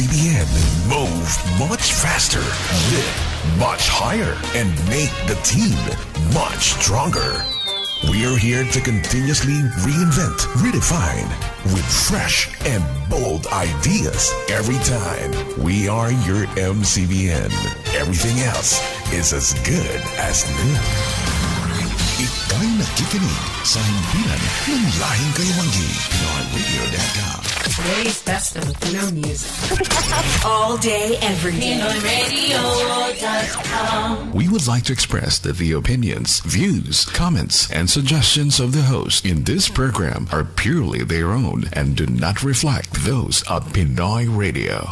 MCBN. Move much faster, live much higher, and make the team much stronger. We're here to continuously reinvent, redefine, with fresh and bold ideas every time. We are your MCBN. Everything else is as good as new. Ika'y nakikinig sa himpilan ng lahing kayawanggi. PinoyRadio.com. Today's best of Filipino music. All day, every day. PinoyRadio.com. We would like to express that the opinions, views, comments, and suggestions of the host in this program are purely their own and do not reflect those of Pinoy Radio.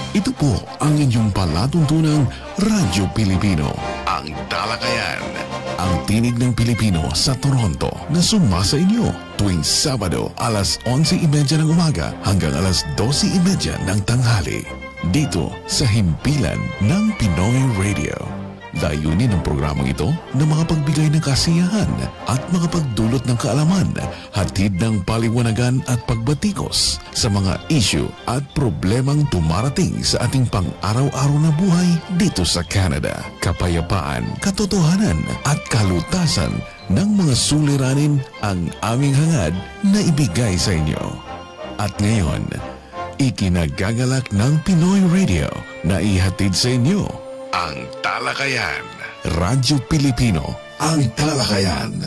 Ito po ang inyong palatuntunang Radyo Filipino, ang Talakayan, ang tinig ng Pilipino sa Toronto na sumasa inyo tuwing Sabado alas 11:30 ng umaga hanggang alas 12:30 ng tanghali dito sa himpilan ng Pinoy Radio. Layunin ng programang ito na makapagbigay ng kasiyahan at makapagdulot ng kaalaman, hatid ng paliwanagan at pagbatikos sa mga issue at problemang dumarating sa ating pang-araw-araw na buhay dito sa Canada. Kapayapaan, katotohanan at kalutasan ng mga suliranin ang aming hangad na ibigay sa inyo. At ngayon, ikinagagalak ng Pinoy Radio na ihatid sa inyo ang Talakayan. Radyo Filipino, ang Talakayan.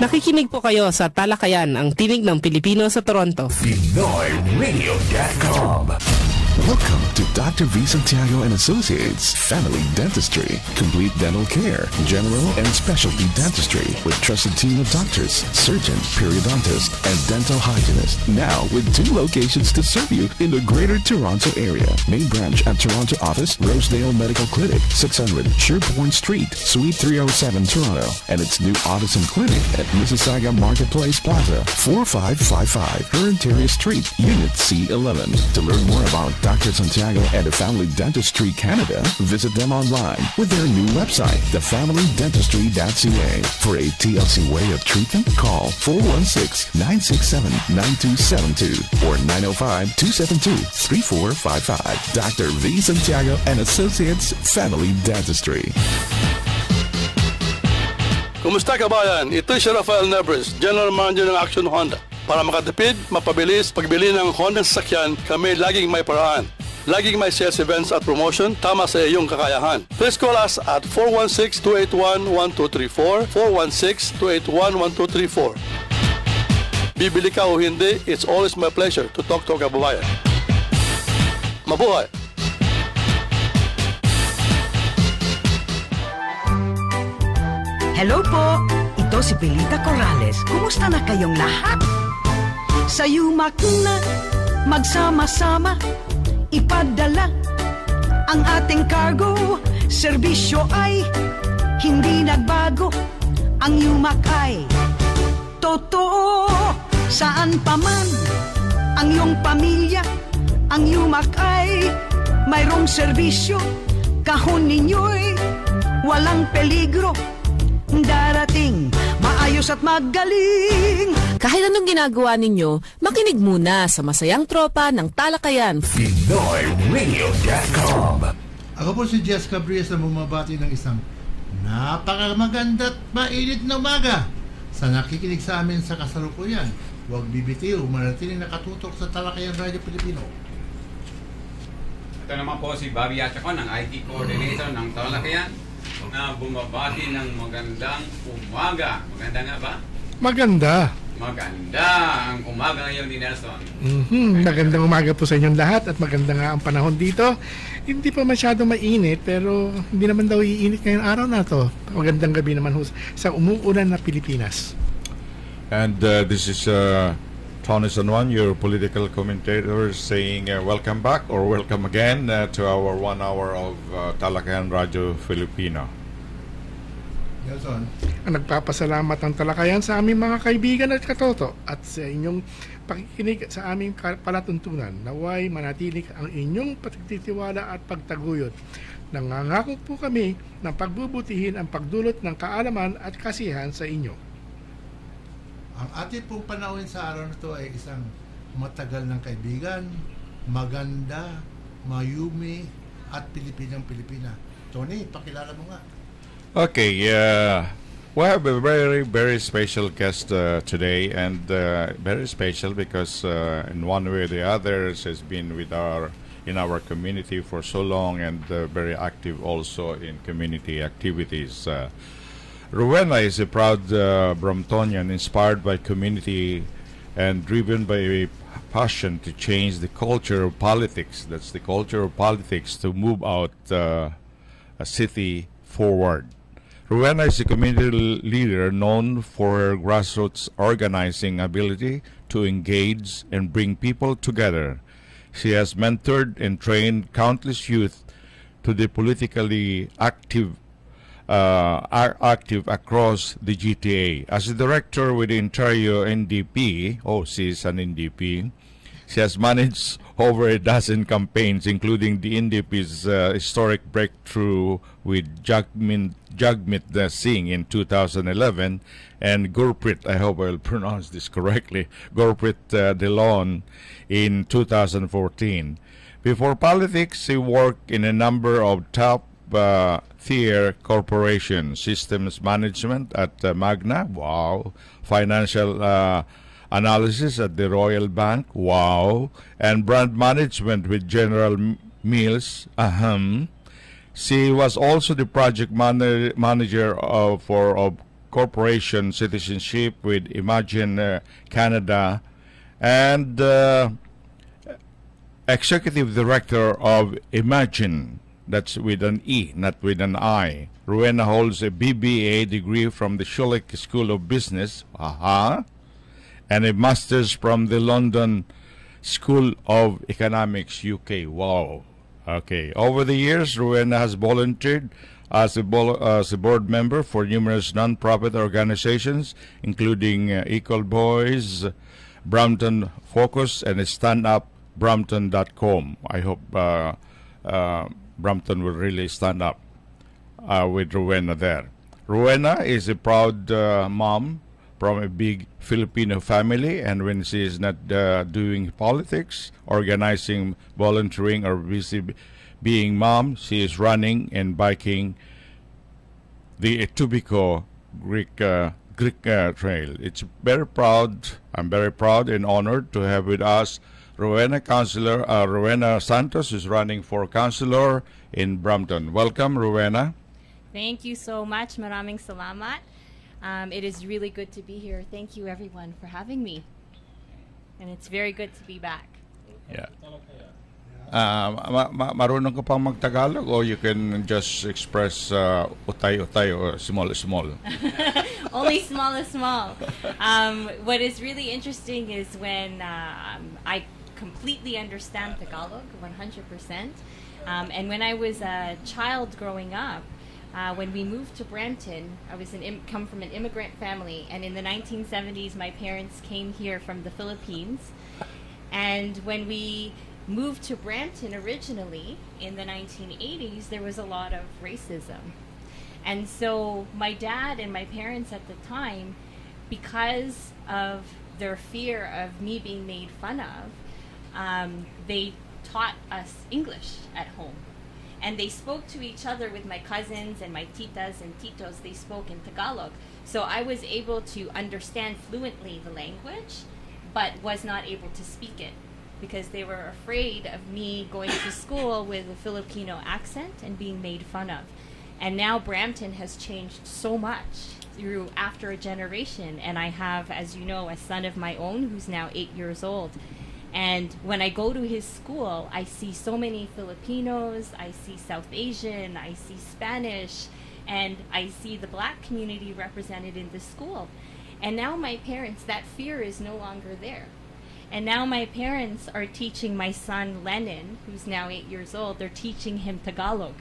Nakikinig po kayo sa Talakayan, ang tinig ng Pilipino sa Toronto. PinoyRadio.com. Welcome to Dr. V. Santiago and Associates Family Dentistry. Complete dental care, general and specialty dentistry with trusted team of doctors, surgeon, periodontists, and dental hygienists. Now with 2 locations to serve you in the Greater Toronto area. Main branch at Toronto office, Rosedale Medical Clinic, 600 Sherbourne Street, Suite 307, Toronto, and its new office and clinic at Mississauga Marketplace Plaza, 4555 Herentaria Street, Unit C11. To learn more about Dr. Santiago and the Family Dentistry Canada, visit them online with their new website, thefamilydentistry.ca. For a TLC way of treatment, call 416-967-9272 or 905-272-3455. Dr. V. Santiago and Associates Family Dentistry. Kumusta kabayan? Ito si Rafael Nebres, General Manager ng Action Honda. Para makatipid, mapabilis, pagbili ng Honda sasakyan, kami laging may paraan. Laging may sales events at promotion, tama sa iyong kakayahan. Please call us at 416-281-1234, 416-281-1234. Bibili ka o hindi, it's always my pleasure to talk to kababayan. Mabuhay! Hello po! Ito si Belita Corrales. Kumusta na kayong lahat? Sa yumak na magsama-sama ipadala ang ating cargo. Serbisyo ay hindi nagbago. Ang yumak ay totoo. Saan pa man ang iyong pamilya, ang yumak ay mayroong serbisyo. Kahon ninyo'y walang peligro. Darating, maayos at magaling. Kahit anong ginagawa ninyo, makinig muna sa masayang tropa ng Talakayan. PinoyRadio.com. Ako po si Jess Cabrias na bumabati ng isang napakamaganda at mainit na umaga. Sa nakikinig sa amin sa kasalukuyan, huwag bibitiw, manatiling nakatutok sa Talakayan Radyo Filipino. Ito naman po si Bobby Atchacon, ng IT Coordinator ng Talakayan, na bumabati ng magandang umaga. Maganda nga ba? Maganda. Maganda ang umaga ngayon ni Nelson. Magandang umaga po sa inyong lahat at maganda nga ang panahon dito. Hindi pa masyadong mainit pero hindi naman daw iinit ngayong araw na to. Magandang gabi naman sa umuulan na Pilipinas. And this is Tony San Juan, your political commentator, saying welcome back or welcome again to our 1 hour of Talakayan Radio Filipino. Nelson. Ang nagpapasalamat ng Talakayan sa aming mga kaibigan at katoto at sa inyong pakikinig sa aming palatuntunan. Naway manatilik ang inyong pagtitiwala at pagtaguyod. Nangangako po kami na pagbubutihin ang pagdulot ng kaalaman at kasiyahan sa inyo. Ang ating pong panauhin sa araw na ito ay isang matagal ng kaibigan, maganda, mayumi, at Pilipinang-Pilipina. Tony, pakilala mo nga. Okay, we have a very, very special guest today, and very special because in one way or the other has been in our community for so long, and very active also in community activities. Rowena is a proud Bramptonian, inspired by community and driven by a passion to change the culture of politics. That's the culture of politics, to move out a city forward. Rowena is a community leader known for her grassroots organizing ability to engage and bring people together. She has mentored and trained countless youth to the politically active across the GTA. As a director with the Ontario NDP, she's an NDP, she has managed over a dozen campaigns, including the NDP's historic breakthrough with Jagmeet Singh in 2011 and Gurpreet, I hope I'll pronounce this correctly, Gurpreet Dillon in 2014. Before politics, she worked in a number of top tier corporation, systems management at Magna, wow, financial analysis at the Royal Bank, wow, and brand management with General Mills, She was also the project manager of corporation citizenship with Imagine Canada, and executive director of Imagine. That's with an E, not with an I. Rowena holds a BBA degree from the Schulich School of Business, and a master's from the London School of Economics, UK. Wow. Okay. Over the years, Rowena has volunteered as a board member for numerous non-profit organizations, including Equal Boys, Brampton Focus, and StandUpBrampton.com. I hope Brampton will really stand up with Rowena there. Rowena is a proud mom from a big Filipino family, and when she is not doing politics, organizing, volunteering, or busy being mom, she is running and biking the Etobicoke Greek Trail. It's very proud. I'm very proud and honored to have with us Rowena Santos is running for councilor in Brampton. Welcome, Rowena. Thank you so much. Maraming salamat. It is really good to be here. Thank you, everyone, for having me. And it's very good to be back. Yeah. Marunong ka pang mag-Tagalog, or you can just express utay-utay or small. Only small. What is really interesting is when I completely understand Tagalog, 100%. And when I was a child growing up, when we moved to Brampton, I was come from an immigrant family, and in the 1970s, my parents came here from the Philippines. And when we moved to Brampton originally in the 1980s, there was a lot of racism. And so my dad and my parents at the time, because of their fear of me being made fun of, they taught us English at home. And they spoke to each other with my cousins and my titas and titos. They spoke in Tagalog. So I was able to understand fluently the language, but was not able to speak it because they were afraid of me going to school with a Filipino accent and being made fun of. And now Brampton has changed so much through after a generation. And I have, as you know, a son of my own who's now 8 years old. And when I go to his school, I see so many Filipinos, I see South Asian, I see Spanish, and I see the black community represented in the school. And now my parents, that fear is no longer there. And now my parents are teaching my son Lennon, who's now 8 years old, they're teaching him Tagalog,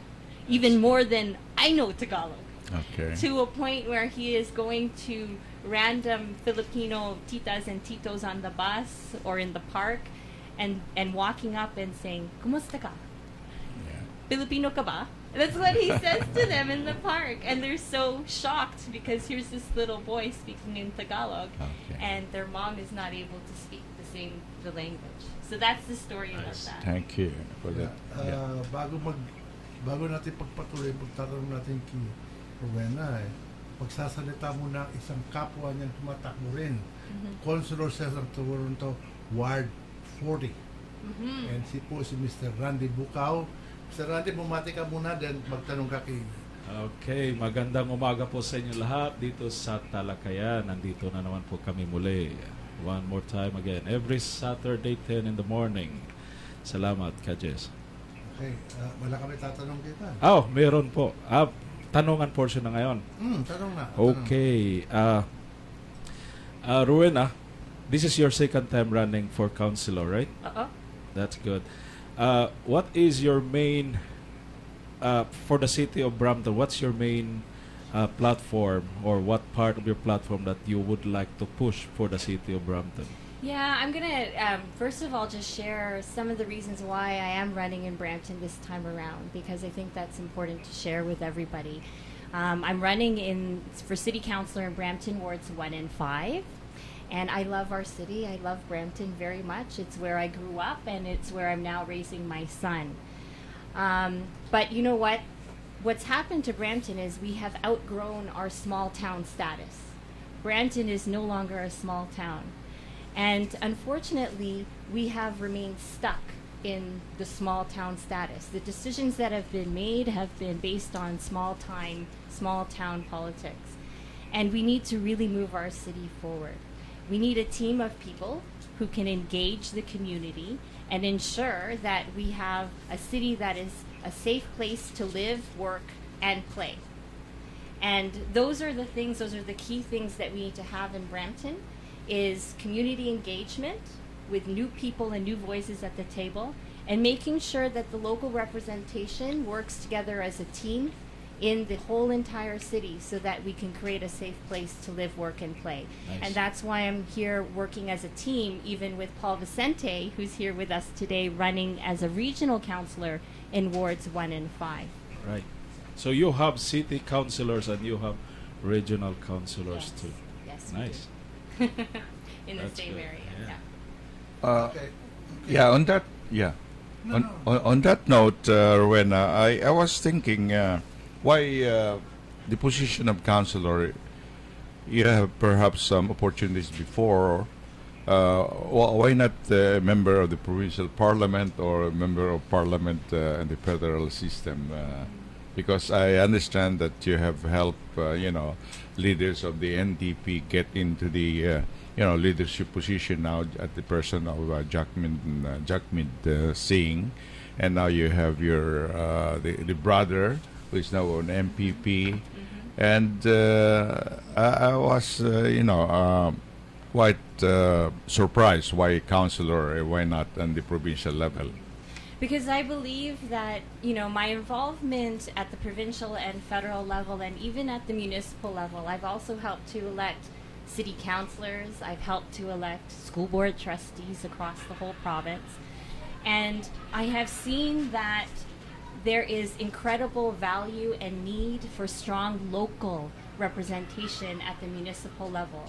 even more than I know Tagalog. Okay. To a point where he is going to random Filipino titas and titos on the bus or in the park and walking up and saying, "Kumusta ka?" Yeah. Filipino ka ba? That's what he says to them in the park. And they're so shocked because here's this little boy speaking in Tagalog, and their mom is not able to speak the language. So that's the story about that. Thank you for that. Bago natin pagpatuloy, pagtatanong natin kay Rowena, pagsasalita muna ang isang kapwa niyang tumatakbo rin. Councilor Cesar Toronto, Ward 40. And si Mr. Randy Bukaw. Mr. Randy, bumati ka muna, then magtanong ka kay... Okay, magandang umaga po sa inyo lahat dito sa Talakayan. Nandito na naman po kami muli. One more time again. Every Saturday, 10 in the morning. Salamat, Kajes. Okay, wala kami tatanong kita. Meron po. Tanungan portion na ngayon. Tanong na. Okay. Rowena, this is your second time running for councilor, right? That's good. What is your main, for the city of Brampton, what's your main platform, or what part of your platform that you would like to push for the city of Brampton? Yeah, I'm going to, first of all, just share some of the reasons why I am running in Brampton this time around, because I think that's important to share with everybody. I'm running for City Councilor in Brampton Wards 1 and 5. And I love our city. I love Brampton very much. It's where I grew up, and it's where I'm now raising my son. But you know what? What's happened to Brampton is we have outgrown our small town status. Brampton is no longer a small town. And unfortunately, we have remained stuck in the small town status. The decisions that have been made have been based on small town politics. And we need to really move our city forward. We need a team of people who can engage the community and ensure that we have a city that is a safe place to live, work, and play. And those are the key things that we need to have in Brampton, is community engagement with new people and new voices at the table, and making sure that the local representation works together as a team in the whole entire city so that we can create a safe place to live, work, and play. Nice. And that's why I'm here working as a team, even with Paul Vicente, who's here with us today, running as a regional councillor in Wards 1 and 5. Right. So you have city councillors and you have regional councillors too. Yes. Nice. In the same good. area. Yeah, on that, on that note, Rowena, I was thinking why the position of councillor, you have perhaps some opportunities before. Why not a member of the provincial parliament or a member of parliament in the federal system? Because I understand that you have helped, leaders of the NDP get into the, leadership position now at the person of Jagmeet Singh, and now you have your the brother who is now an MPP, and I was, quite surprised why councillor, why not on the provincial level. Because I believe that, my involvement at the provincial and federal level, and even at the municipal level, I've also helped to elect city councilors, I've helped to elect school board trustees across the whole province, and I have seen that there is incredible value and need for strong local representation at the municipal level.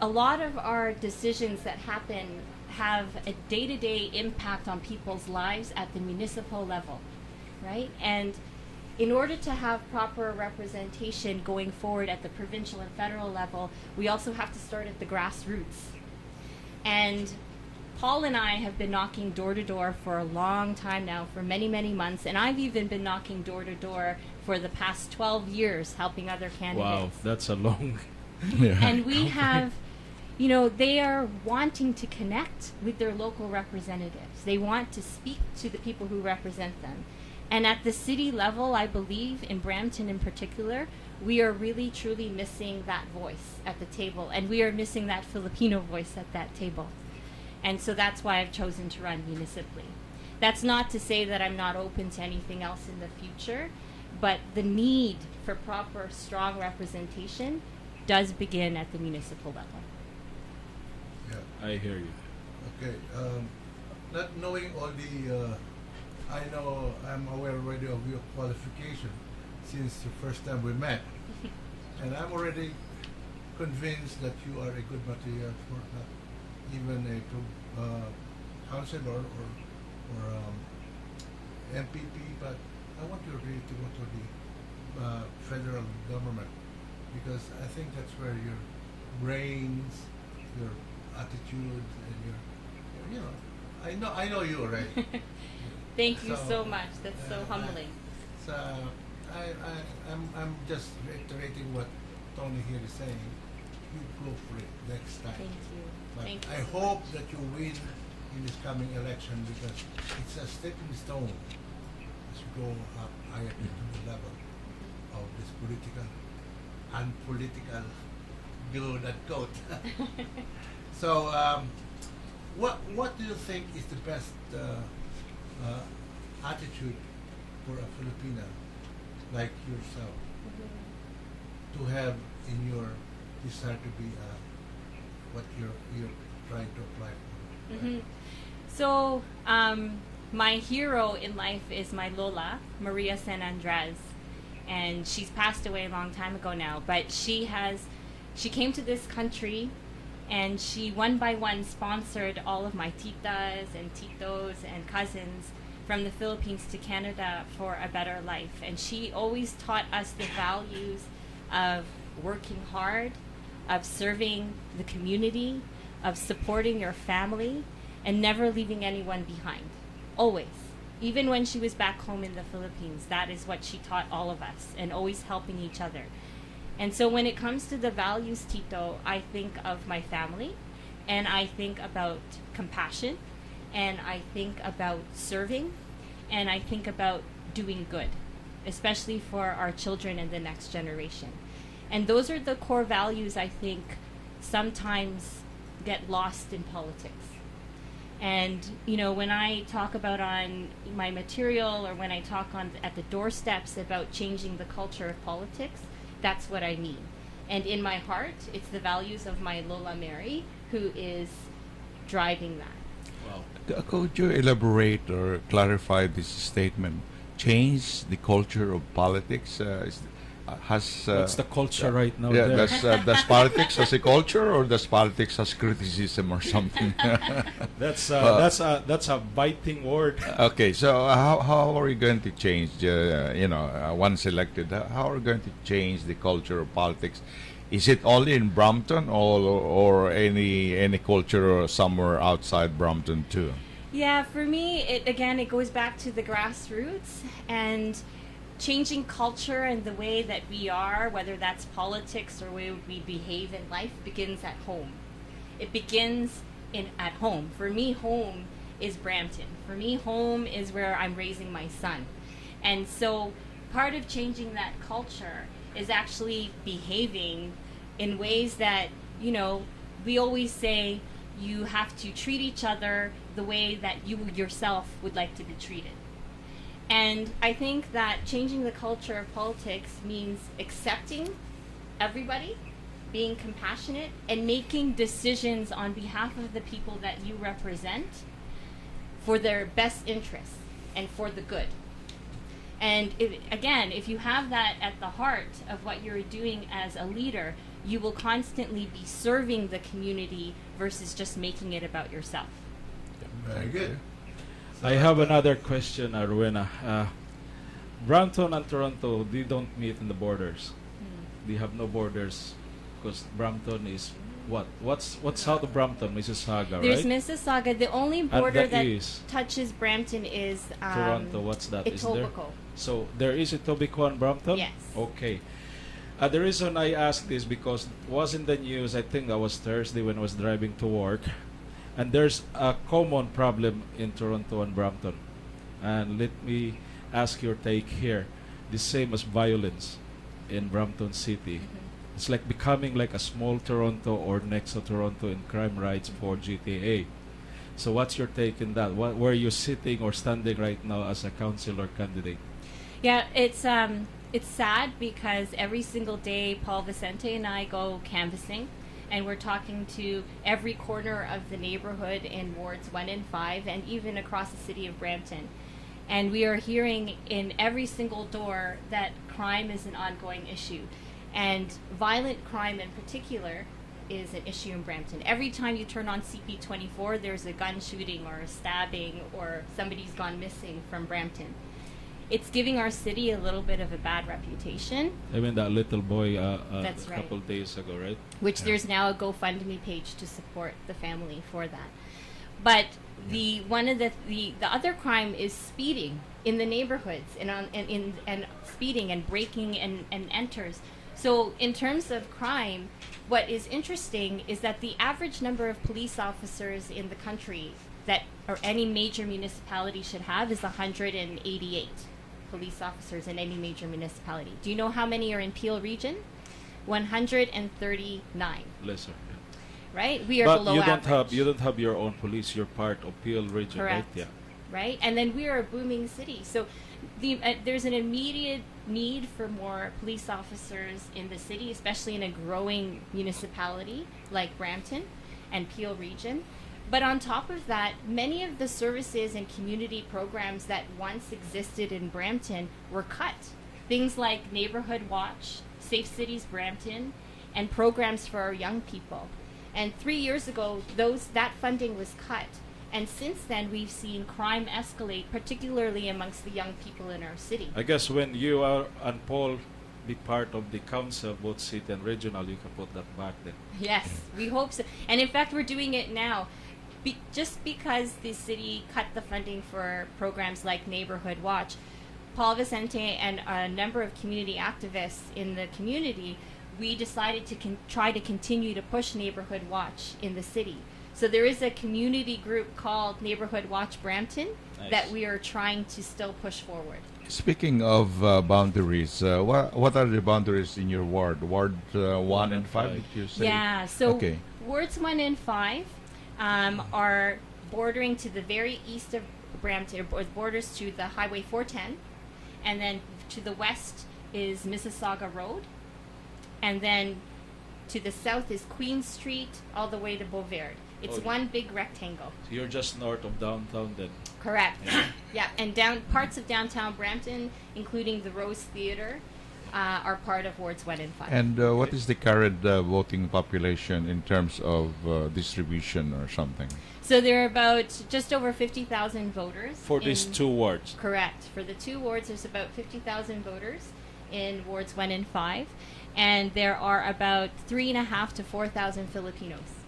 A lot of our decisions that happen have a day-to-day impact on people's lives at the municipal level, right? And in order to have proper representation going forward at the provincial and federal level, we also have to start at the grassroots. And Paul and I have been knocking door to door for a long time now, for many, many months, and I've even been knocking door to door for the past 12 years, helping other candidates. Wow, that's a long... And we have... they are wanting to connect with their local representatives. They want to speak to the people who represent them. And at the city level, I believe, in Brampton in particular, we are really, truly missing that voice at the table. And we are missing that Filipino voice at that table. And so that's why I've chosen to run municipally. That's not to say that I'm not open to anything else in the future, but the need for proper, strong representation does begin at the municipal level. I hear you. Okay. Not knowing all the I know I'm aware already of your qualification since the first time we met, and I'm already convinced that you are a good material for even a councillor or MPP. But I want you really to go to the federal government, because I think that's where your brains, your attitude, and I know you already. Thank you so much. That's so humbling. I'm just reiterating what Tony here is saying. You go for it next time. Thank you. But Thank you I so hope much. that you win in this coming election, because it's a stepping stone as you go up higher into the level of this political, unpolitical, good and quote. So, what do you think is the best attitude for a Filipina like yourself to have in your desire to be what you're trying to apply for? Mm-hmm. So, my hero in life is my Lola, Maria San Andres, and she's passed away a long time ago now. But she came to this country, and she one by one sponsored all of my titas and titos and cousins from the Philippines to Canada for a better life. And she always taught us the values of working hard, of serving the community, of supporting your family, and never leaving anyone behind. Always. Even when she was back home in the Philippines, that is what she taught all of us, and always helping each other. And so when it comes to the values, Tito, I think of my family, and I think about compassion, and I think about serving, and I think about doing good, especially for our children and the next generation. And those are the core values I think sometimes get lost in politics. And, when I talk about on my material, or when I talk at the doorsteps about changing the culture of politics, that's what I mean. And in my heart, it's the values of my Lola Mary who is driving that. Well, could you elaborate or clarify this statement? Change the culture of politics? What's the culture right now? Yeah, there? does politics has a culture, or does politics has criticism or something? That's a biting word. Okay, so how are we going to change? Once elected, how are we going to change the culture of politics? Is it only in Brampton, or any culture somewhere outside Brampton too? Yeah, for me, it goes back to the grassroots, and changing culture and the way that we are, whether that's politics or the way we behave in life, begins at home. It begins at home. For me, home is Brampton. For me, home is where I'm raising my son. And so part of changing that culture is actually behaving in ways that, we always say you have to treat each other the way that you yourself would like to be treated. And I think that changing the culture of politics means accepting everybody, being compassionate, and making decisions on behalf of the people that you represent for their best interests and for the good. And if you have that at the heart of what you're doing as a leader, you will constantly be serving the community versus just making it about yourself. Very good. I have another question, Rowena. Brampton and Toronto, they don't meet in the borders. They have no borders, because Brampton is what? What's south of Brampton? Mississauga, right? There's Mississauga. The only border that is touches Brampton is Toronto. What's that? Is there? Etobicoke. So there is Etobicoke and Brampton? Yes. Okay. The reason I asked this because it was in the news, I think that was Thursday when I was driving to work. And there's a common problem in Toronto and Brampton. And let me ask your take here. The same as violence in Brampton City. Mm-hmm. It's like becoming like a small Toronto or next to Toronto in crime rates for GTA. So what's your take in that? Where are you sitting or standing right now as a councillor candidate? Yeah, it's sad because every single day Paul Vicente and I go canvassing, and we're talking to every corner of the neighborhood in wards 1 and 5, and even across the city of Brampton. And we are hearing in every single door that crime is an ongoing issue. And violent crime in particular is an issue in Brampton. Every time you turn on CP24, there's a gun shooting or a stabbing or somebody's gone missing from Brampton. It's giving our city a little bit of a bad reputation. Even that little boy That's a couple days ago, right? Which there's now a GoFundMe page to support the family for that. But the other crime is speeding in the neighborhoods and speeding and breaking and enters. So in terms of crime, what is interesting is that the average number of police officers in the country that or any major municipality should have is 188 police officers in any major municipality. Do you know how many are in Peel region? 139. Lesser. Right? We are but below you average. You don't have your own police. You're part of Peel region, Correct. right? Yeah. Right? And then we are a booming city. So there's an immediate need for more police officers in the city, especially in a growing municipality like Brampton and Peel region. But on top of that, many of the services and community programs that once existed in Brampton were cut. Things like Neighborhood Watch, Safe Cities Brampton, and programs for our young people. And 3 years ago, that funding was cut. And since then, we've seen crime escalate, particularly amongst the young people in our city. I guess when you are and Paul be part of the council, both city and regional, you can put that back then. Yes, we hope so. And in fact, we're doing it now. Just because the city cut the funding for programs like Neighborhood Watch, Paul Vicente and a number of community activists in the community, we decided to try to continue to push Neighborhood Watch in the city. So there is a community group called Neighborhood Watch Brampton that we are trying to still push forward. Speaking of boundaries, what are the boundaries in your ward? Ward 1 and 5, did you say? Yeah, so wards 1 and 5 are bordering to the very east of Brampton, or borders to the Highway 410, and then to the west is Mississauga Road, and then to the south is Queen Street all the way to Beauvert. It's one big rectangle. So you're just north of downtown then? Correct. Yeah, and parts of downtown Brampton, including the Rose Theatre, are part of wards 1 and 5. And what is the current voting population in terms of distribution or something? So there are about just over 50,000 voters. For these 2 wards? Correct. For the 2 wards, there's about 50,000 voters in wards 1 and 5. And there are about 3,500 to 4,000 Filipinos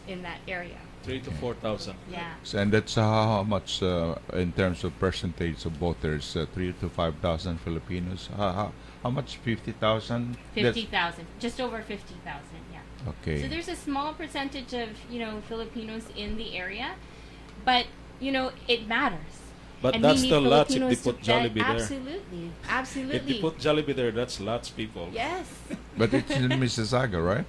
in that area. 3,000 to 4,000. Yeah. And that's how much in terms of percentage of voters? 3,000 to 5,000 Filipinos. How much? 50,000? 50,000. Just over 50,000. Yeah. Okay. So there's a small percentage of Filipinos in the area, but it matters. But and that's still lots if Filipinos they put Jollibee there. Absolutely, absolutely. If they put Jollibee there, that's lots of people. Yes. But it's in Mississauga, right?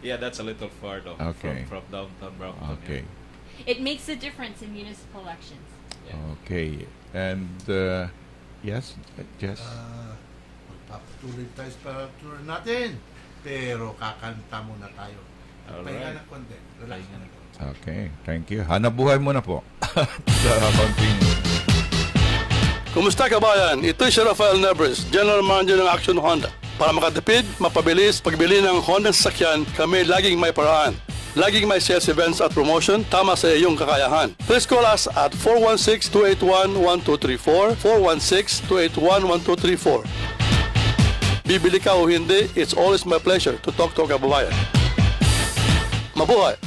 Yeah, that's a little far though. Okay. From downtown Brampton. Okay. Yeah. It makes a difference in municipal elections. Yeah. Okay. And yes, Jess? Magpapatuloy tayo sa tour natin. Pero kakanta muna tayo. Pahinga ng konti. Relax na to. Okay, thank you. Hanap buhay mo na po. Continue. Kumusta kabayan? Ito si Rafael Nebres, General Manager ng Action Honda. Para makatipid, mapabilis, pagbili ng Honda sasakyan, kami laging may paraan. Laging may sales events at promotion, tama sa iyong kakayahan. Please call us at 416-281-1234, 416-281-1234. Bibili ka o hindi, it's always my pleasure to talk to kababayan. Mabuhay!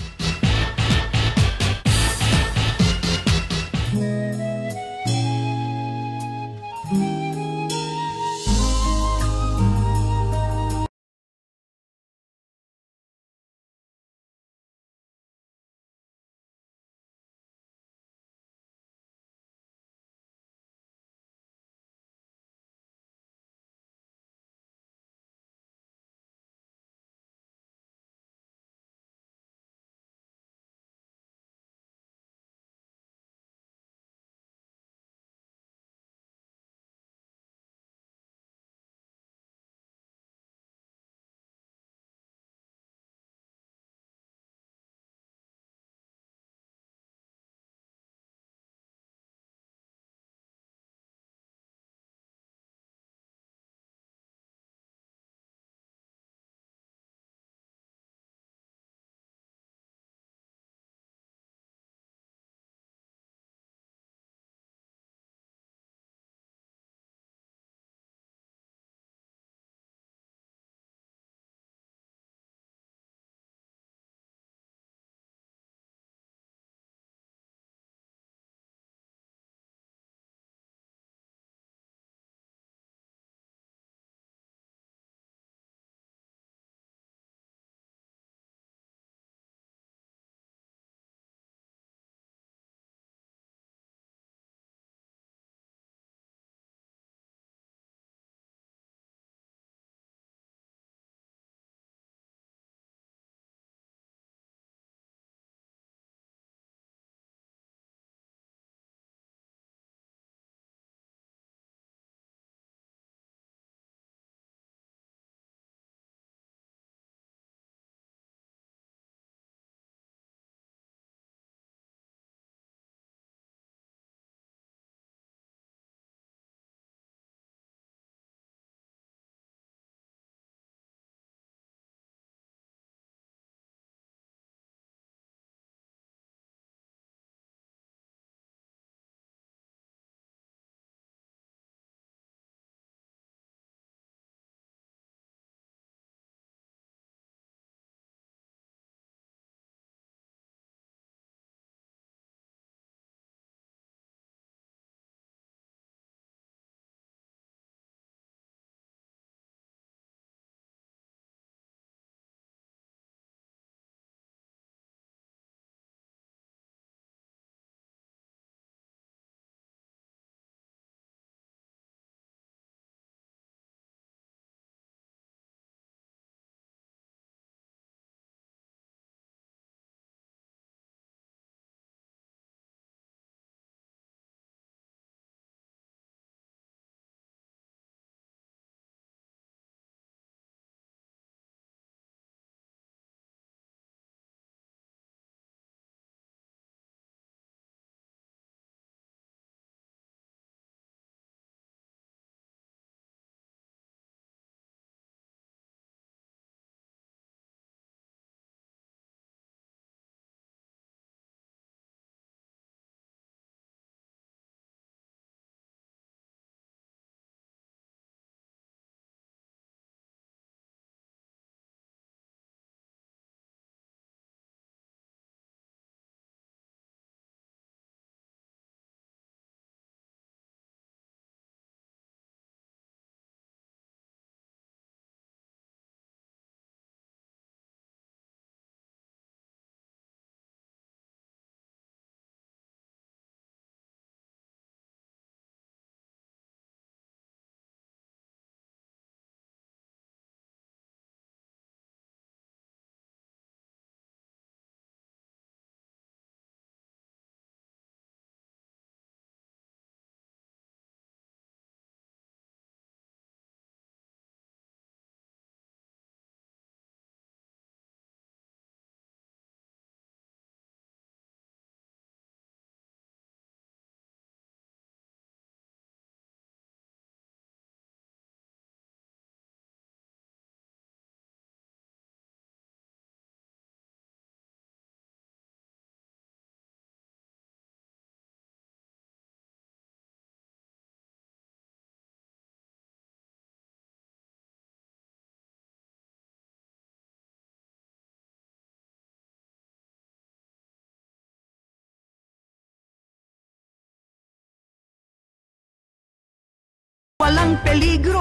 walang peligro.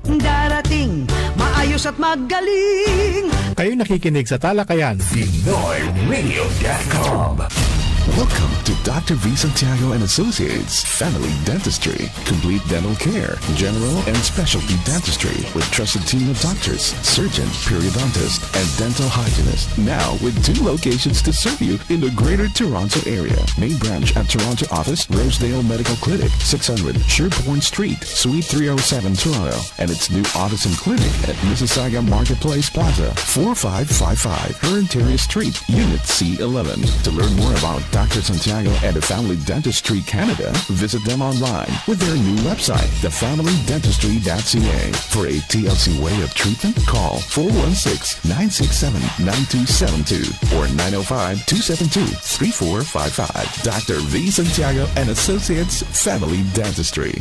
Darating, maayos at magaling. Kayo nakikinig sa Talakayan. PinoyRadio.com. Welcome to Dr. V. Santiago and Associates Family Dentistry. Complete dental care, general and specialty dentistry with trusted team of doctors, surgeon, periodontist, and dental hygienist. Now with 2 locations to serve you in the Greater Toronto area. Main branch at Toronto office, Rosedale Medical Clinic, 600 Sherbourne Street, Suite 307, Toronto. And its new office and clinic at Mississauga Marketplace Plaza, 4555 Herentaria Street, Unit C11. To learn more about Dr. Santiago and the Family Dentistry Canada, visit them online with their new website, thefamilydentistry.ca. For a TLC way of treatment, call 416-967-9272 or 905-272-3455. Dr. V. Santiago and Associates Family Dentistry.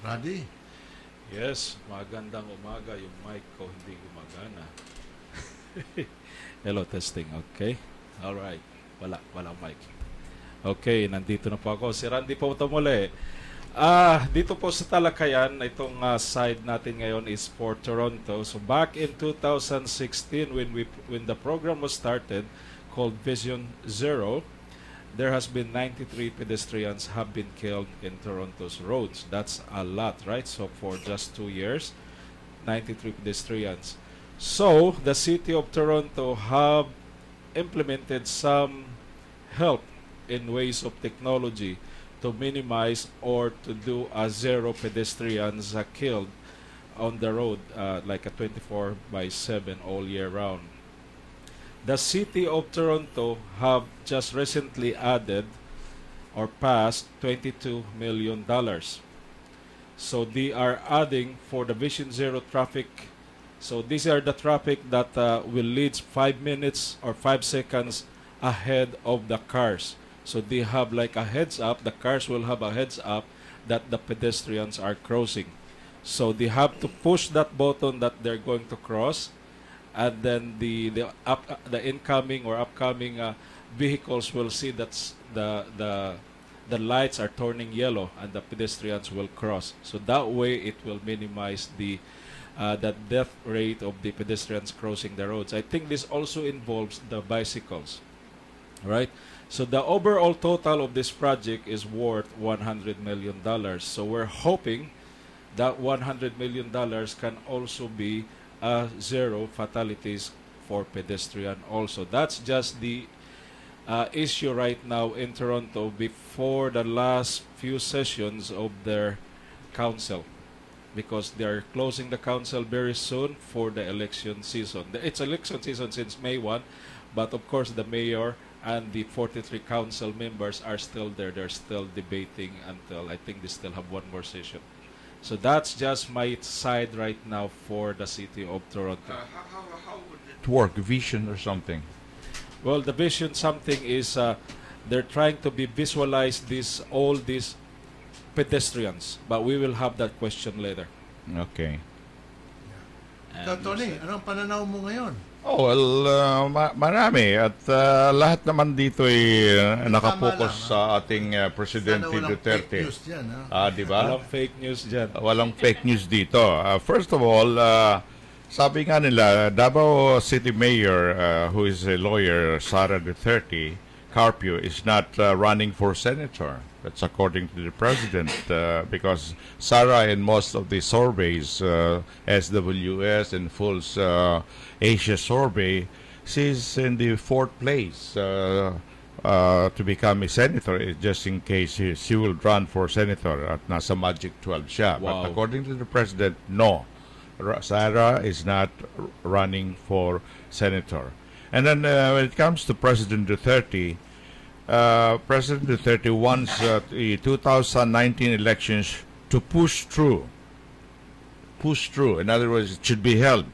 Radyo. Yes, magandang umaga. Yung mic ko hindi gumagana. Hello, testing. Okay. Alright. Walang mic. Okay, nandito na po ako. Si Randy po ito muli. Dito po sa Talakayan, itong side natin ngayon is for Toronto. So back in 2016, when the program was started, called Vision Zero, there has been 93 pedestrians have been killed in Toronto's roads. That's a lot, right? So for just 2 years, 93 pedestrians. So the city of Toronto have implemented some help in ways of technology to minimize or to do a 0 pedestrians killed on the road, like a 24/7 all year round. The city of Toronto have just recently added or passed $22 million. So they are adding for the Vision Zero traffic. So these are the traffic that will lead 5 minutes or 5 seconds ahead of the cars. So they have like a heads up, the cars will have a heads up that the pedestrians are crossing. So they have to push that button that they're going to cross, and then the incoming or upcoming vehicles will see that the lights are turning yellow and the pedestrians will cross. So that way it will minimize the death rate of the pedestrians crossing the roads. I think this also involves the bicycles, right? So the overall total of this project is worth $100 million. So we're hoping that $100 million can also be 0 fatalities for pedestrian also. That's just the issue right now in Toronto before the last few sessions of their council, because they're closing the council very soon for the election season. It's election season since May 1, but of course the mayor and the 43 council members are still there. They're still debating until I think they still have one more session. So that's just my side right now for the city of Toronto. How would it work? Vision or something? Well, the vision something is they're trying to visualize all these pedestrians, but we will have that question later. Okay. Tony, anong pananaw mo ngayon? Oh, well, marami. At lahat naman dito ay nakapokus sa ating Presidente Duterte. Fake news dyan, diba? Walang fake news dyan. Walang fake news dito. First of all, sabi nga nila, Davao City Mayor, who is a lawyer, Sara Duterte, Carpio, is not running for senator. That's according to the president, because Sara in most of the surveys, SWS and Ful's Asia survey, she's in the 4th place to become a senator, just in case she will run for senator at nasa magic 12 siya. Wow. But according to the president, no. Sara is not running for senator. And then when it comes to President Duterte, President Duterte wants the 2019 elections to push through. In other words, it should be held,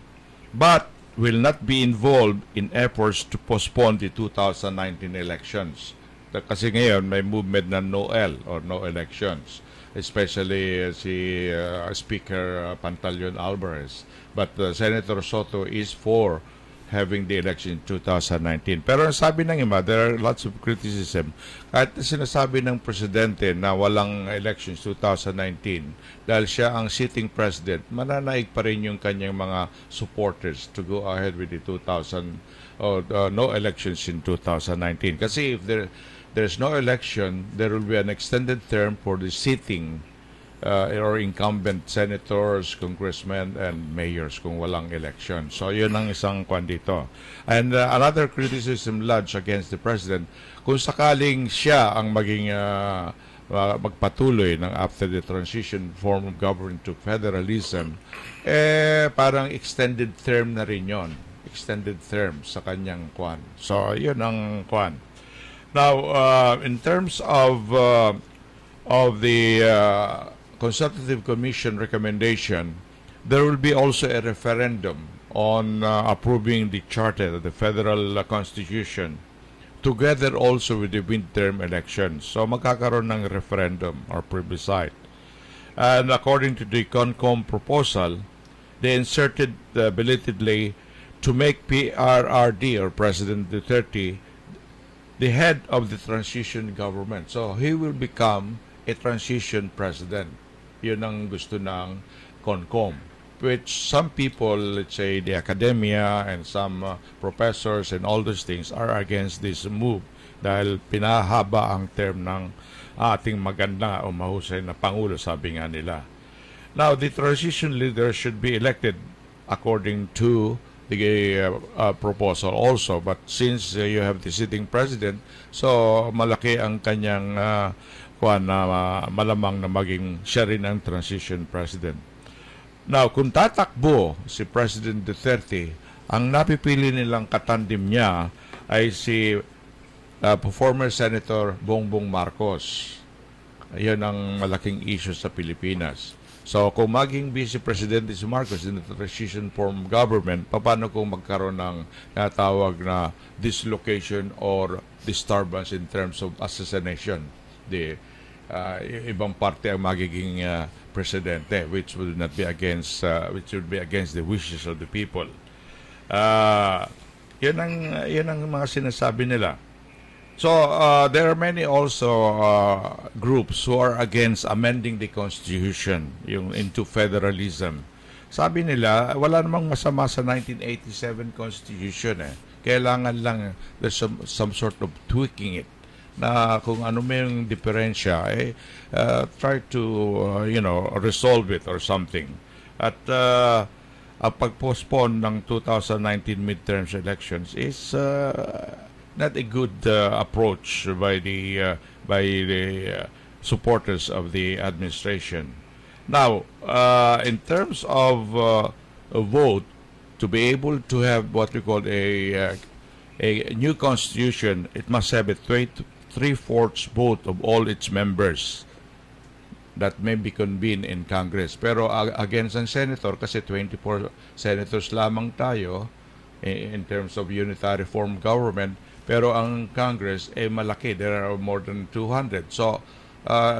but will not be involved in efforts to postpone the 2019 elections. Kasi ngayon may movement na no-L or no elections, especially si Speaker Pantaleon Alvarez. But Senator Soto is for having the election in 2019. Pero ang sabi ng iba, there are lots of criticism. Kahit sinasabi ng presidente na walang elections 2019 dahil siya ang sitting president, mananaig pa rin yung kanyang mga supporters to go ahead with the no elections in 2019. Kasi if there's no election, there will be an extended term for the sitting or incumbent senators, congressmen, and mayors kung walang election. So, yun ang isang kwan dito. And another criticism lodged against the president, kung sakaling siya ang maging magpatuloy ng after the transition form of government to federalism, parang extended term na rin yun. Extended term sa kanyang kwan. So, yun ang kwan. Now, in terms of the Consultative Commission recommendation, there will be also a referendum on approving the charter, the federal constitution, together also with the midterm elections. So magkakaroon ng referendum or plebiscite. And according to the CONCOM proposal, they inserted belatedly to make PRRD or President Duterte the head of the transition government. So he will become a transition president. Yun ang gusto ng CONCOM, which some people, let's say the academia and some professors and all those things are against this move dahil pinahaba ang term ng ating maganda o mahusay na Pangulo, sabi nga nila. Now, the transition leader should be elected according to the proposal also, but since you have the sitting president, so malaki ang kanyang malamang na maging siya rin ang transition president. Now, kung tatakbo si President Duterte, ang napipili nilang katandim niya ay si former Senator Bongbong Marcos. Yan ang malaking issue sa Pilipinas. So, kung maging Vice President si Marcos in the transition form government, paano kung magkaroon ng natawag na dislocation or disturbance in terms of assassination? The ibang parte ang magiging presidente, which would not be against the wishes of the people. Yan ang mga sinasabi nila. So there are many also groups who are against amending the constitution into federalism. Sabi nila wala namang masama sa 1987 constitution Kailangan lang there's some sort of tweaking it na kung ano may yung diferensya try to resolve it or something. At ang pag-postpone ng 2019 midterms elections is not a good approach by the supporters of the administration. Now, in terms of a vote, to be able to have what we call a new constitution, it must have a 3/4 vote of all its members that may be convened in Congress. Pero against ang senator, kasi 24 senators lamang tayo in terms of unitary form government, pero ang Congress malaki, there are more than 200. So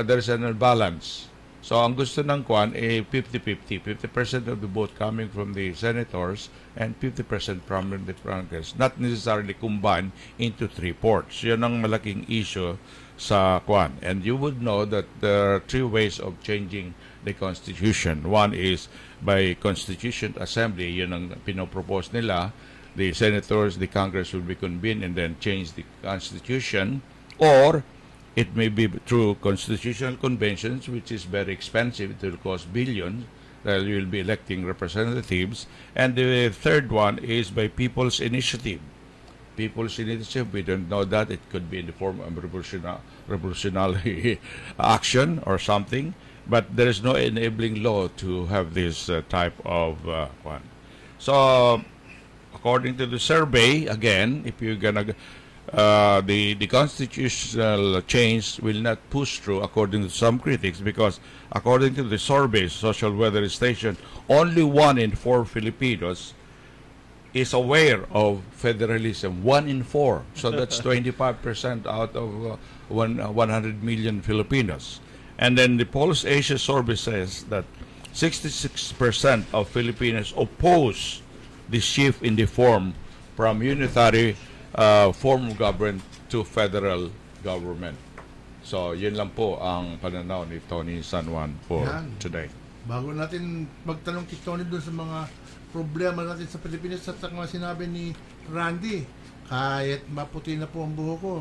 there's an imbalance. So ang gusto ng kwan 50-50, 50% of the vote coming from the senators and 50% from the Congress, not necessarily combined into 3/4. Yan ang malaking issue sa kwan. And you would know that there are 3 ways of changing the Constitution. One is by Constituent Assembly, yun ang pinopropose nila. The senators, the Congress will be convened and then change the Constitution, or it may be through constitutional conventions, which is very expensive. It will cost billions. You will be electing representatives. And the third one is by people's initiative. People's initiative, we don't know that. It could be in the form of revolutionary action or something. But there is no enabling law to have this type of one. So, according to the survey, again, if you're gonna the constitutional change will not push through, according to some critics, because according to the survey, social weather station, only 1 in 4 Filipinos is aware of federalism. 1 in 4, so that's 25% out of 100 million Filipinos. And then the Pulse Asia survey says that 66% of Filipinos oppose the shift in the form from unitary form of government to federal government. So, yun lang po ang pananaw ni Tony San Juan for today. Bago natin magtanong kay Tony doon sa mga problema natin sa Pilipinas at mga sinabi ni Randy, kahit maputi na po ang buhok ko,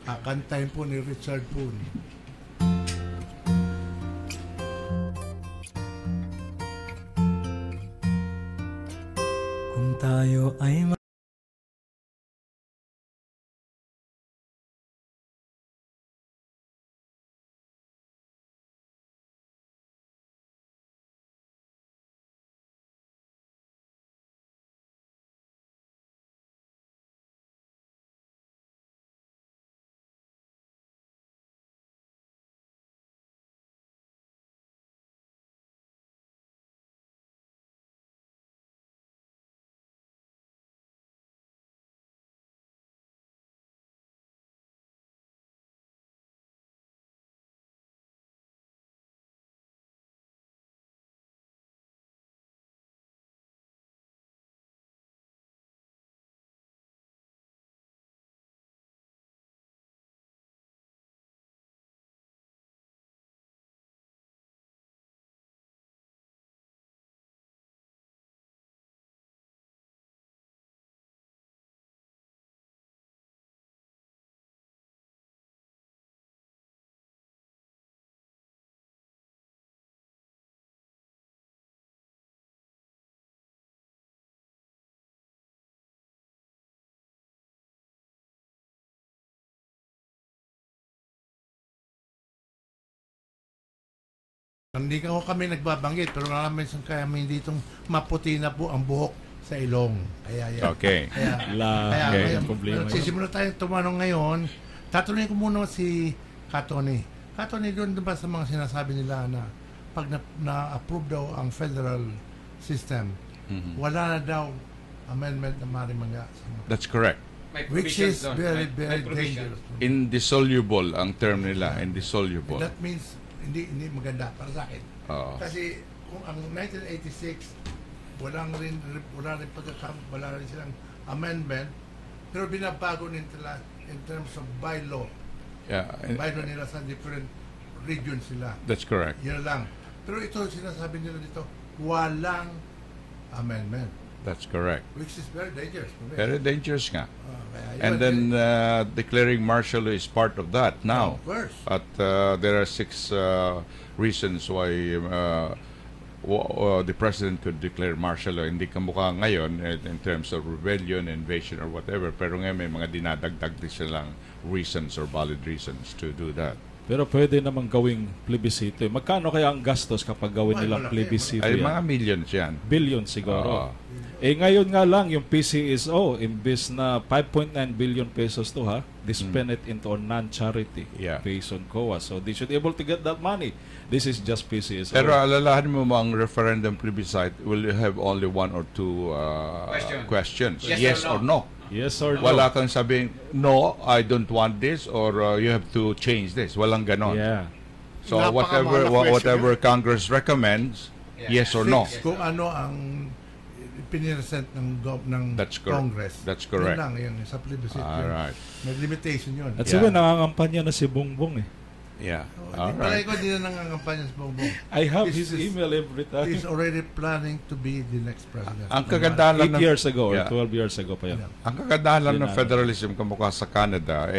kakantahin po ni Richard Poon. Kung tayo ay Hindi ko kami nagbabanggit, pero namin kami ditong maputi na po ang buhok sa ilong. Kaya yan. Okay. Kaya sisimula tayong tumanong ngayon. Tatanungin ko muna si Katony. Katony, doon ba sa mga sinasabi nila na pag na-approve daw ang federal system, wala na daw amendment na marimangga. That's correct. Which is very, very dangerous. Indissoluble ang term nila, indissoluble. That means hindi maganda para sa akin. Kasi kung ang 1986 wala rin silang amendment, pero binabago nila in terms of bylaw. Bylaw nila sa different regions sila. That's correct. Yan lang. Pero ito sinasabi nila dito, walang amendment. That's correct. Which is very dangerous. Very dangerous nga. And then declaring martial law is part of that now. Of course. At there are 6 reasons why the president could declare martial law. Hindi kamukha ngayon in terms of rebellion, invasion, or whatever. Pero ngayon may mga dinadagdag din silang reasons or valid reasons to do that. Pero pwede namang gawing plebiscito. Magkano kaya ang gastos kapag gawin nilang plebisito? Ay, mga millions yan. Billions siguro. Ngayon nga lang, yung PCSO, imbes na 5.9 billion pesos to they spend it into a non-charity based on COA. So they should be able to get that money. This is just PCSO. Pero alalahan mo ang referendum plebiscite will have only 1 or 2 questions. Yes or no. Yes or no. Wala kang sabing, no, I don't want this, or you have to change this. Walang ganon. Yeah. So whatever Congress recommends, yes or no. Kung ano ang piniresent ng Congress. That's correct. Yun lang, yun, sa plebiscite. Alright. May limitation yun. At siguro nangangampanya na si Bongbong Yeah. Palagi ko din na nangangampanya si Bongbong. I have his email every time. He's already planning to be the next president. Ang kagandahan lang 8 years ago or 12 years ago pa yan. Ang kagandahan lang ng federalism kamukha sa Canada,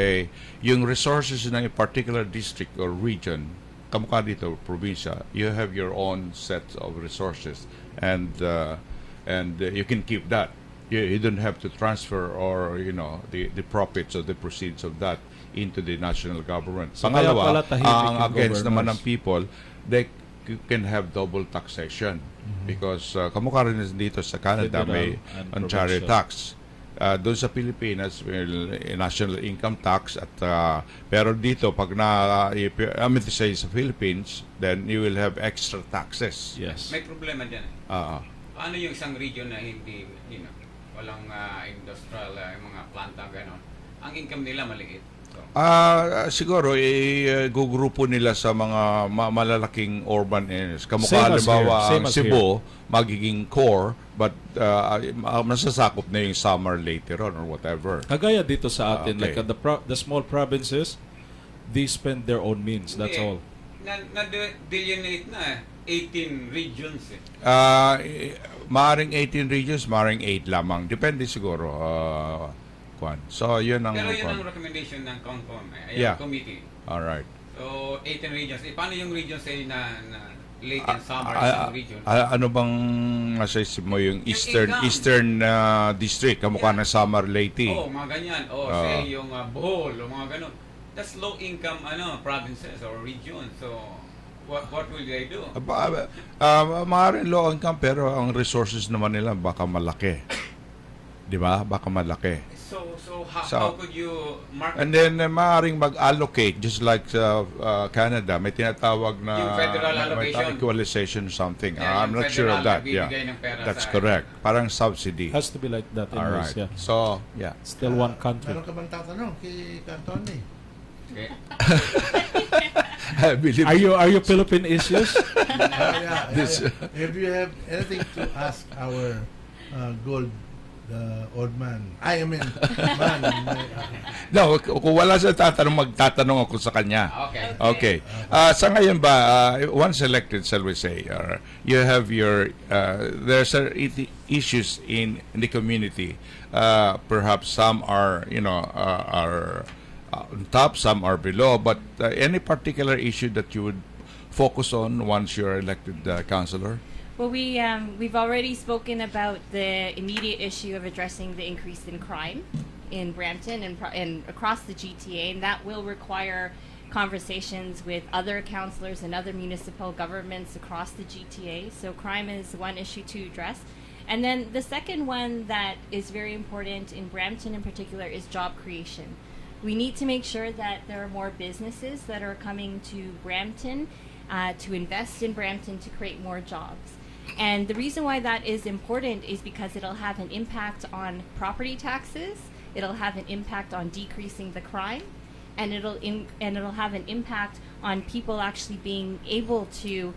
yung resources ng a particular district or region, kamukha dito, probinsya, you have your own set of resources. And you can keep that. You don't have to transfer or the profits or the proceeds of that into the national government. So Pangalawa, ang against naman ng people, they can have double taxation because kamukha rin dito sa Canada may Ontario tax. Doon sa Pilipinas, national income tax at pero dito pag say sa Philippines, then you will have extra taxes. Yes. May problema diyan. Paano yung isang region na hindi, walang industrial mga planta ganon? Ang income nila maliit. Siguro, gugrupo nila sa mga malalaking urban areas. Kamukha, Same as halimbawa, here. Same ang as Cebu, magiging core, but masasakop na yung summer later on or whatever. Kagaya dito sa atin, Okay. like the small provinces, they spend their own means. That's all. Na-delineate na 18 regions eh. Maaring 18 regions, maaring 8 lamang. Depende siguro. So, yun ang... Pero yun ang recommendation ng CONCOM, committee. Alright. So, 18 regions. Paano yung regions na late and summer sa region? Ano bang nasa-isip mo yung Eastern District, kamukha ng Samar Leyte? Mga ganyan. Say yung Bohol, o mga ganun. That's low-income provinces or regions. So, what will they do? Maaaring low income, pero ang resources naman nila baka malaki. Di ba? Baka malaki. So how could you market? And then maaaring mag-allocate just like Canada, may tinatawag na yung federal allocation, equalization or something. Yeah, I'm not sure of that. Yeah, that's correct. Parang subsidy. Has to be like that. Anyways, right. Yeah. So yeah, still one country. Meron ka bang tatanong kay Cantone? Okay. Are you Philippine issues? If you have anything to ask our gold old man. I mean, man. No, kung wala siya tatanong, magtatanong ako sa kanya. Okay. Sa ngayon ba, once elected, shall we say, you have your, there's issues in the community. Perhaps some are, are on top, some are below, but any particular issue that you would focus on once you're elected councilor? Well, we've already spoken about the immediate issue of addressing the increase in crime in Brampton and across the GTA, and that will require conversations with other councillors and other municipal governments across the GTA. So crime is one issue to address. And then the second one that is very important in Brampton in particular is job creation. We need to make sure that there are more businesses that are coming to Brampton to invest in Brampton to create more jobs. And the reason why that is important is because it'll have an impact on property taxes, it'll have an impact on decreasing the crime, and it'll have an impact on people actually being able to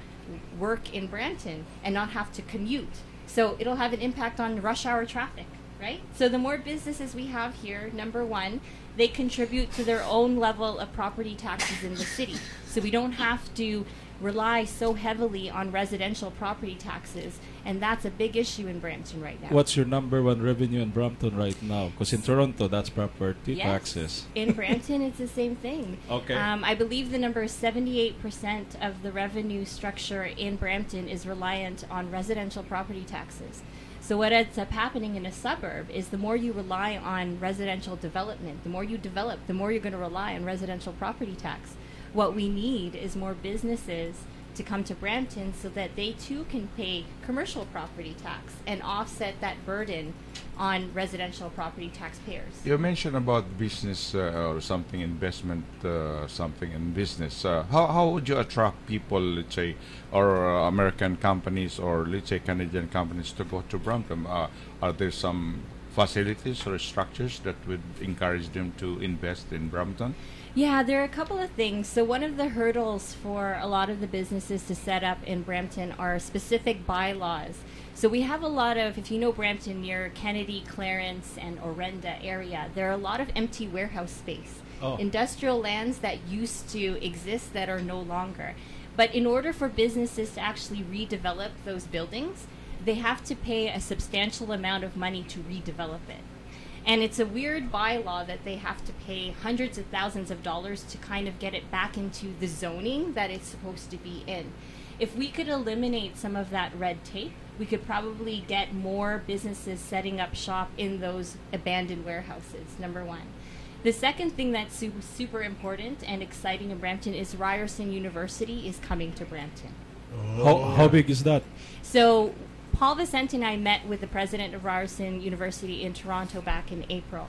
work in Brampton and not have to commute. So it'll have an impact on rush hour traffic, right? So the more businesses we have here, number one, they contribute to their own level of property taxes in the city. So we don't have to rely so heavily on residential property taxes, and that's a big issue in Brampton right now. What's your number one revenue in Brampton right now? Because in Toronto, that's property taxes. In Brampton, it's the same thing. Okay. I believe the number is 78% of the revenue structure in Brampton is reliant on residential property taxes. So what ends up happening in a suburb is the more you rely on residential development, the more you develop, the more you're going to rely on residential property tax. What we need is more businesses to come to Brampton so that they too can pay commercial property tax and offset that burden on residential property taxpayers. You mentioned about business or something, investment, something in business. How would you attract people, let's say, or American companies or let's say Canadian companies to go to Brampton? Are there some facilities or structures that would encourage them to invest in Brampton? Yeah, there are a couple of things. So one of the hurdles for a lot of the businesses to set up in Brampton are specific bylaws. So we have a lot of, if you know Brampton, near Kennedy, Clarence, and Orenda area, there are a lot of empty warehouse space. Industrial lands that used to exist that are no longer. But in order for businesses to actually redevelop those buildings, they have to pay a substantial amount of money to redevelop it. And it's a weird bylaw that they have to pay hundreds of thousands of dollars to kind of get it back into the zoning that it's supposed to be in. If we could eliminate some of that red tape, we could probably get more businesses setting up shop in those abandoned warehouses, number one. The second thing that's super important and exciting in Brampton is Ryerson University is coming to Brampton. How big is that? So Paul Vicente and I met with the president of Ryerson University in Toronto back in April.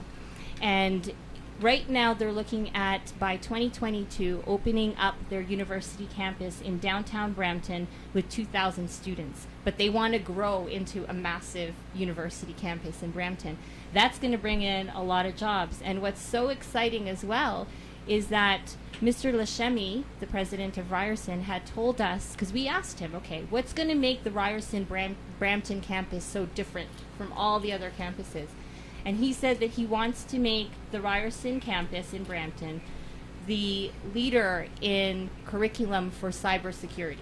And right now they're looking at, by 2022, opening up their university campus in downtown Brampton with 2,000 students. But they want to grow into a massive university campus in Brampton. That's going to bring in a lot of jobs. And what's so exciting as well is that Mr. Lashemi, the president of Ryerson, had told us, because we asked him, okay, what's going to make the Ryerson Brampton campus so different from all the other campuses? And he said that he wants to make the Ryerson campus in Brampton the leader in curriculum for cybersecurity.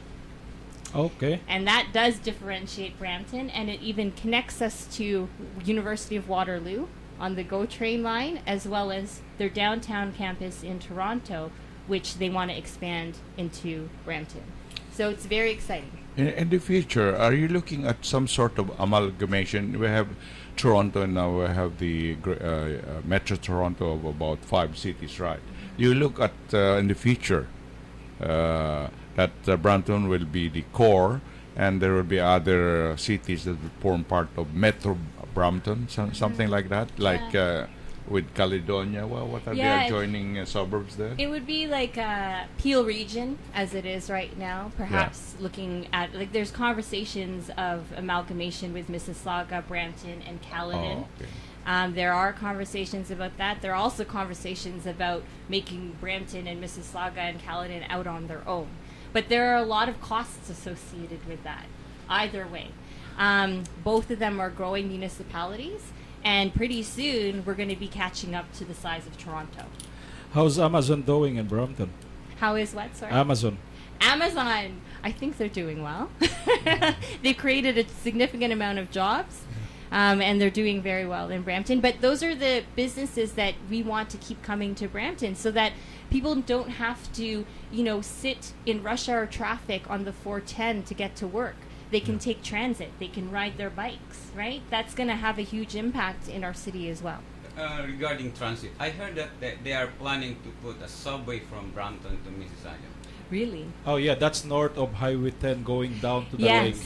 Okay. And that does differentiate Brampton, and it even connects us to University of Waterloo on the GO train line, as well as their downtown campus in Toronto, which they want to expand into Brampton. So it's very exciting. In the future, are you looking at some sort of amalgamation? We have Toronto and now we have the Metro Toronto of about 5 cities, right? You look at in the future that Brampton will be the core, and there will be other cities that will form part of Metro Brampton, something like that, like with Caledonia. Well, what are the adjoining suburbs there? It would be like Peel region, as it is right now. Perhaps looking at, like, there's conversations of amalgamation with Mississauga, Brampton, and Caledon. Oh, okay. There are conversations about that. There are also conversations about making Brampton and Mississauga and Caledon out on their own. But there are a lot of costs associated with that, either way. Both of them are growing municipalities, and pretty soon we're going to be catching up to the size of Toronto. How's Amazon doing in Brampton? How is what, sorry? Amazon, I think they're doing well. They've created a significant amount of jobs, and they're doing very well in Brampton. But those are the businesses that we want to keep coming to Brampton, so that people don't have to, sit in rush hour traffic on the 410 to get to work. They can take transit. They can ride their bikes, right? That's going to have a huge impact in our city as well. Regarding transit, I heard that they are planning to put a subway from Brampton to Mississauga. Really? Oh yeah, that's north of Highway 10 going down to the lake.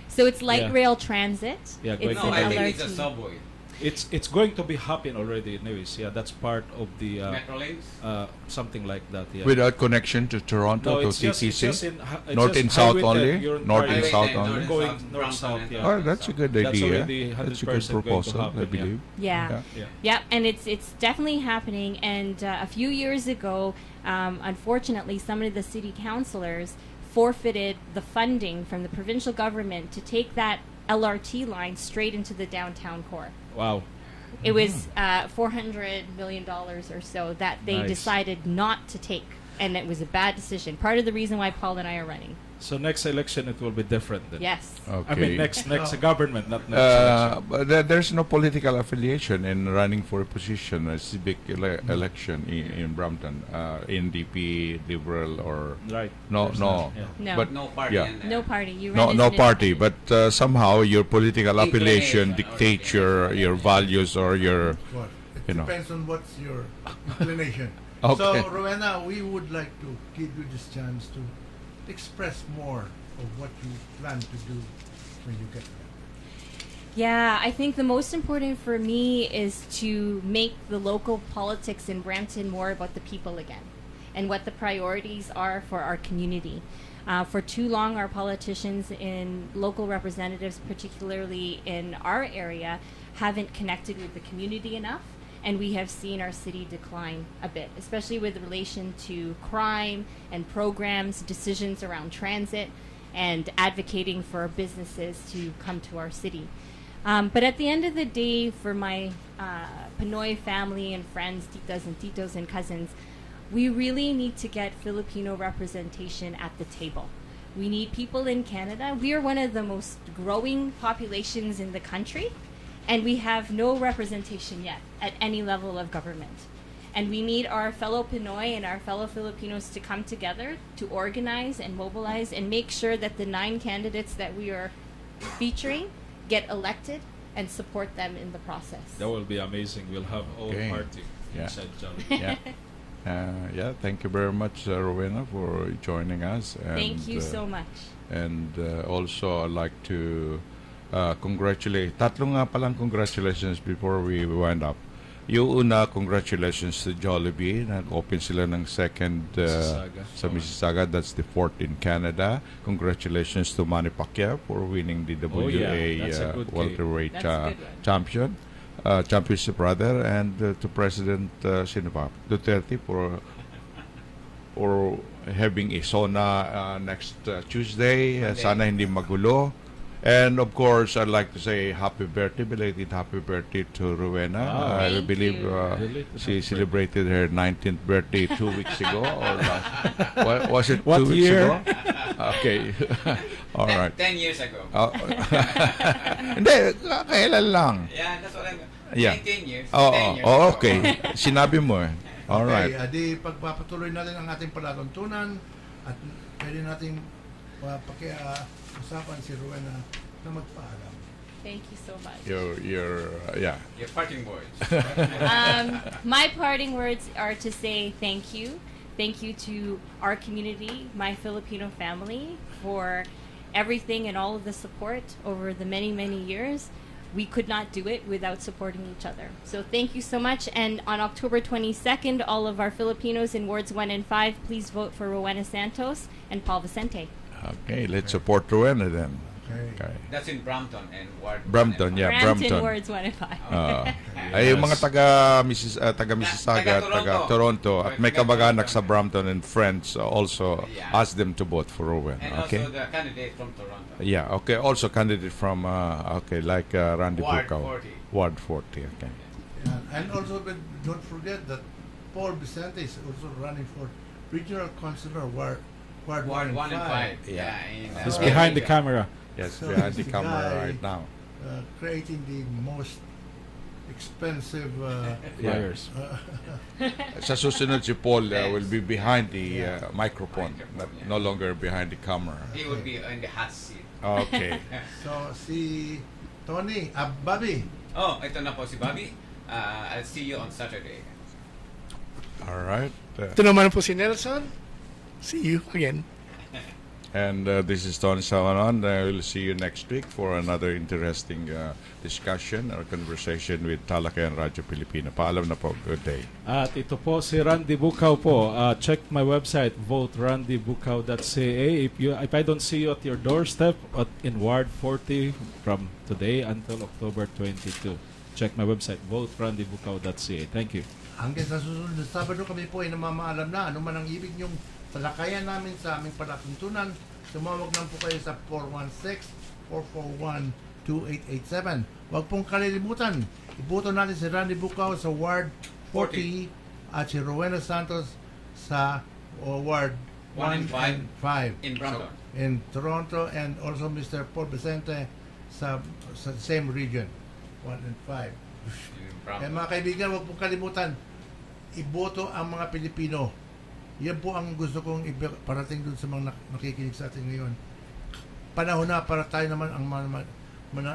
So it's light rail transit. Yeah, it's no, an I LRT. think it's a subway. It's going to be happen already anyways. Yeah, that's part of the Metro lanes? something like that. Yeah. Without connection to Toronto, No, to it's just TTC? it's North just and south Highway 10. only? You're North and Highway south 10, only? going north-south, yeah. Oh, that's a good That's idea. already That's a 100% good going to proposal, happen, I believe. Yeah, and it's definitely happening. And a few years ago, unfortunately, some of the city councillors forfeited the funding from the provincial government to take that LRT line straight into the downtown core. Wow. It was $400 million or so that they decided not to take, and it was a bad decision. Part of the reason why Paul and I are running. So next election it will be different then. Yes. Okay. I mean next government, not next election. But there's no political affiliation in running for a position, a civic election in Brampton, NDP, Liberal, or no. But no party. No party. You no party. But somehow your political affiliation dictates your values or your. It depends on what's your inclination. Okay. So Rowena, we would like to give you this chance to express more of what you plan to do when you get there. Yeah, I think the most important for me is to make the local politics in Brampton more about the people again, and what the priorities are for our community. For too long, our politicians and local representatives, particularly in our area, haven't connected with the community enough. And we have seen our city decline a bit, especially with relation to crime and programs, decisions around transit, and advocating for businesses to come to our city. But at the end of the day, for my Pinoy family and friends, titos and cousins, we really need to get Filipino representation at the table. We need people in Canada. We are one of the most growing populations in the country, and we have no representation yet at any level of government. And we need our fellow Pinoy and our fellow Filipinos to come together to organize and mobilize and make sure that the 9 candidates that we are featuring get elected and support them in the process. That will be amazing. We'll have all party inside Jolly. Thank you very much, Rowena, for joining us. And, thank you so much. And also, I'd like to congratulate. Tatlong nga palang congratulations before we wind up. Yung una, congratulations to Jollibee. Nag-open sila ng second sa Mississauga. That's the 4th in Canada. Congratulations to Manny Pacquiao for winning the WA welterweight championship rather, and to President Duterte for or having a sauna next Tuesday. Sana hindi magulo. And of course, I'd like to say happy birthday, belated happy birthday to Rowena. I believe she celebrated her 19th birthday 2 weeks ago. Or was it 2 weeks ago? Okay. All right. 10 years ago. Hindi, kailan lang. Yeah, that's what I'm... Yeah. 19 years. Oh, 10 years oh, ago. okay. Sinabi mo eh. All right. Okay, di pagpapatuloy natin ang ating palatuntunan at pwede natin usapan si Rowena na magpaalam. Thank you so much. Your parting words. My parting words are to say thank you. Thank you to our community, my Filipino family, for everything and all of the support over the many, many years. We could not do it without supporting each other. So thank you so much. And on October 22nd, all of our Filipinos in Wards 1 and 5, please vote for Rowena Santos and Paul Vicente. Okay, let's support Rowena then. Okay. That's in Brampton and Ward Brampton, yeah, Brampton. Wards 1 and 5. Ay, yung mga taga Mississauga, taga Toronto, at may kamag-anak sa Brampton and friends, also ask them to vote for Rowena. And Okay. also the candidate from Toronto. Yeah, okay. Also candidate from, like Randy Ward Bucao. 40. Ward 40, okay. Yeah, and also, but don't forget that Paul Vicente is also running for regional councilor Ward 1 and 5. Yeah. He's behind the camera. Yes, So behind he's the the camera guy, right now. Creating the most expensive flyers. Sa susunod si Paul will be behind the microphone, no longer behind the camera. He would be in the hot seat. Okay. So si Tony, Bobby. Oh, ito na po si Bobby. I'll see you on Saturday. All right. Ito naman po si Nelson. See you again. And this is Tony Savanon. We'll see you next week for another interesting discussion or conversation with Talakayan Radyo Filipino. Paalam na po. Good day. At ito po si Randy Bucao po. Check my website, voterandybucao.ca. If I don't see you at your doorstep in Ward 40 from today until October 22, check my website, voterandybucao.ca. Thank you. Hanggang sa susunod na Sabado kami po ay namamaalam na ano man ang ibig niyong talakayan namin sa aming palatuntunan. Tumawag lang po kayo sa 416-441-2887. Huwag pong kalilimutan, iboto natin si Randy Bucao sa Ward 40 at si Rowena Santos sa Ward 1 and 5 in Brampton. In Toronto, and also Mr. Paul Vicente sa same region, 1 and 5. Kaya mga kaibigan, huwag pong kalimutan, iboto ang mga Pilipino. Yan po ang gusto kong parating dun sa mga nakikinig sa atin ngayon. Panahon na para tayo naman ang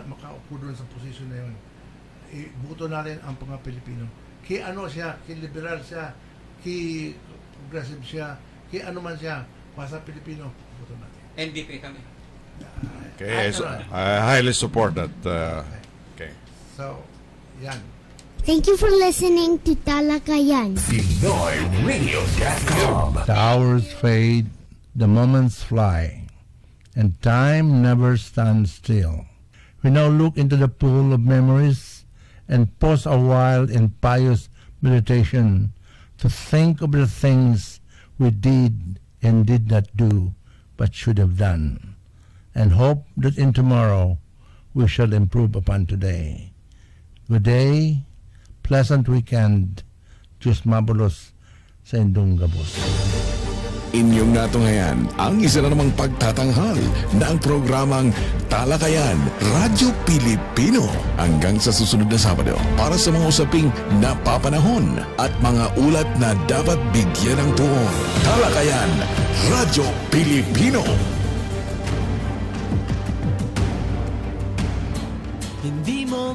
makaupo dun sa posisyon na yun. Iboto natin ang mga Pilipino. Kaya ano siya, kaya liberal siya, kaya progressive siya, kaya ano man siya, basta Pilipino, iboto natin. NDP kami. Okay, so I highly support that. Okay. So, yan. Thank you for listening to Talakayan. PinoyRadio.com. The hours fade, the moments fly, and time never stands still. We now look into the pool of memories and pause a while in pious meditation to think of the things we did and did not do but should have done, and hope that in tomorrow we shall improve upon today. Good day. Pleasant weekend. Diyos mabulos sa indong gabos. Inyong natunghayan ang isa na namang pagtatanghal na ang programang Talakayan, Radyo Pilipino. Hanggang sa susunod na Sabado para sa mga usaping napapanahon at mga ulat na dapat bigyan ng tuon. Talakayan, Radyo Pilipino. Hindi mo